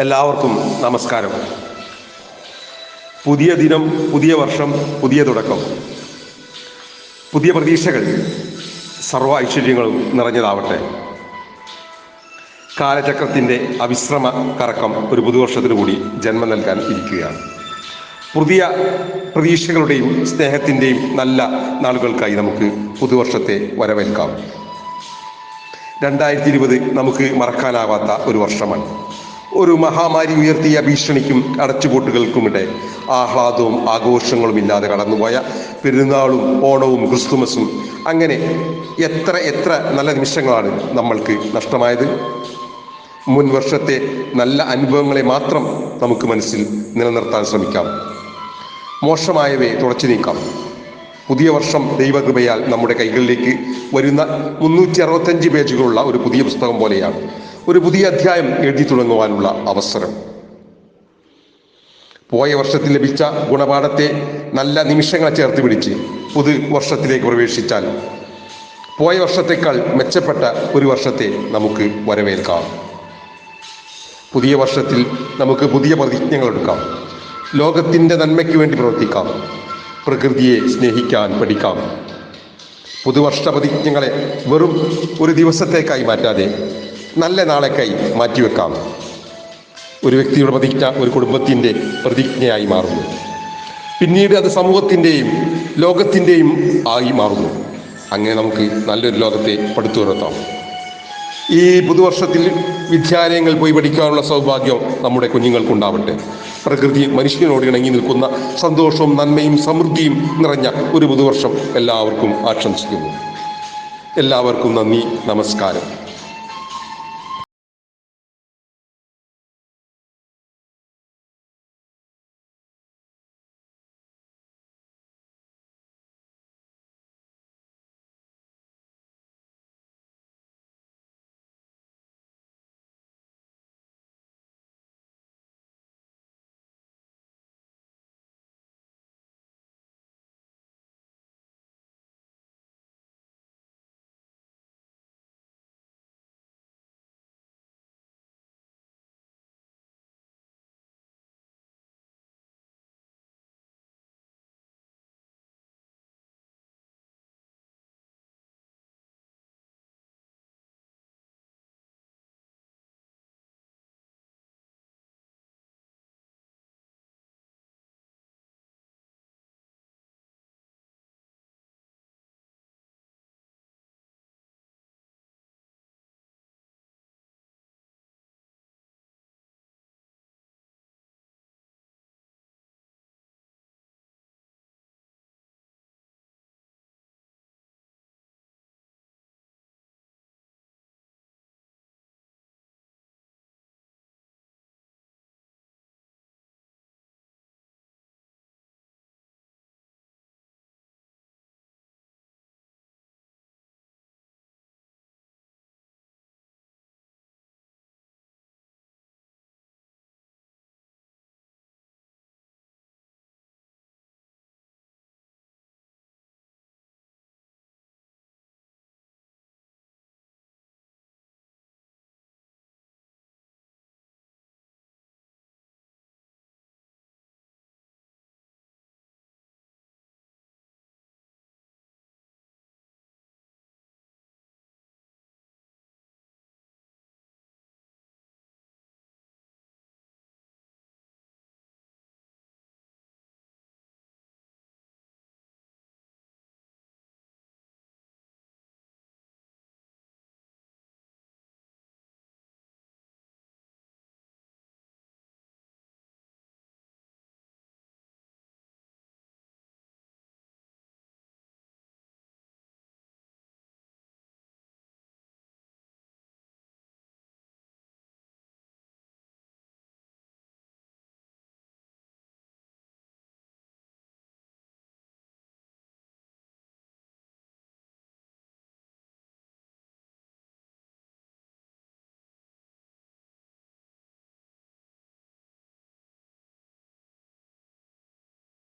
എല്ലാവർക്കും നമസ്കാരം. പുതിയ ദിനം, പുതിയ വർഷം, പുതിയ തുടക്കം, പുതിയ പ്രതീക്ഷകൾ, സർവ്വ ഐശ്വര്യങ്ങളും നിറഞ്ഞതാവട്ടെ. കാലചക്രത്തിൻ്റെ അവിശ്രമ കറക്കം ഒരു പുതുവർഷത്തിനു കൂടി ജന്മം നൽകാൻ ഇരിക്കുകയാണ്. പുതിയ പ്രതീക്ഷകളുടെയും സ്നേഹത്തിൻ്റെയും നല്ല നാളുകൾക്കായി നമുക്ക് പുതുവർഷത്തെ വരവേൽക്കാം. 2020 നമുക്ക് മറക്കാനാവാത്ത ഒരു വർഷമാണ്. ഒരു മഹാമാരി ഉയർത്തിയ ഭീഷണിക്കും അടച്ചുപൂട്ടുകൾക്കുമിടെ ആഹ്ലാദവും ആഘോഷങ്ങളും ഇല്ലാതെ കടന്നുപോയ പെരുന്നാളും ഓണവും ക്രിസ്തുമസും, അങ്ങനെ എത്ര നല്ല നിമിഷങ്ങളാണ് നമ്മൾക്ക് നഷ്ടമായത്. മുൻ വർഷത്തെ നല്ല അനുഭവങ്ങളെ മാത്രം നമുക്ക് മനസ്സിൽ നിലനിർത്താൻ ശ്രമിക്കാം. മോശമായവയെ തുടച്ചു നീക്കാം. പുതിയ വർഷം ദൈവകൃപയാൽ നമ്മുടെ കൈകളിലേക്ക് വരുന്ന 365 പേജുകളുള്ള ഒരു പുതിയ പുസ്തകം പോലെയാണ്. ഒരു പുതിയ അധ്യായം എഴുതി തുടങ്ങുവാനുള്ള അവസരം. പോയ വർഷത്തിൽ ലഭിച്ച ഗുണപാഠത്തെ നല്ല നിമിഷങ്ങളെ ചേർത്ത് പിടിച്ച് പുതു വർഷത്തിലേക്ക് പ്രവേശിച്ചാൽ പോയ വർഷത്തേക്കാൾ മെച്ചപ്പെട്ട ഒരു വർഷത്തെ നമുക്ക് വരവേൽക്കാം. പുതിയ വർഷത്തിൽ നമുക്ക് പുതിയ പ്രതിജ്ഞകൾ എടുക്കാം. ലോകത്തിൻ്റെ നന്മയ്ക്ക് വേണ്ടി പ്രവർത്തിക്കാം. പ്രകൃതിയെ സ്നേഹിക്കാൻ പഠിക്കാം. പുതുവർഷ പ്രതിജ്ഞകളെ വെറും ഒരു ദിവസത്തേക്കായി മാറ്റാതെ നല്ല നാളേക്കായി മാറ്റിവെക്കാം. ഒരു വ്യക്തിയുടെ പ്രതിജ്ഞ ഒരു കുടുംബത്തിൻ്റെ പ്രതിജ്ഞയായി മാറുന്നു. പിന്നീട് അത് സമൂഹത്തിൻ്റെയും ലോകത്തിൻ്റെയും ആയി മാറുന്നു. അങ്ങനെ നമുക്ക് നല്ലൊരു ലോകത്തെ പടുത്തുയർത്താം. ഈ പുതുവർഷത്തിൽ വിദ്യാലയങ്ങൾ പോയി പഠിക്കാനുള്ള സൗഭാഗ്യം നമ്മുടെ കുഞ്ഞുങ്ങൾക്കുണ്ടാവട്ടെ. പ്രകൃതി മനുഷ്യനോട് ഇണങ്ങി നിൽക്കുന്ന സന്തോഷവും നന്മയും സമൃദ്ധിയും നിറഞ്ഞ ഒരു പുതുവർഷം എല്ലാവർക്കും ആശംസിക്കുന്നു. എല്ലാവർക്കും നന്ദി, നമസ്കാരം.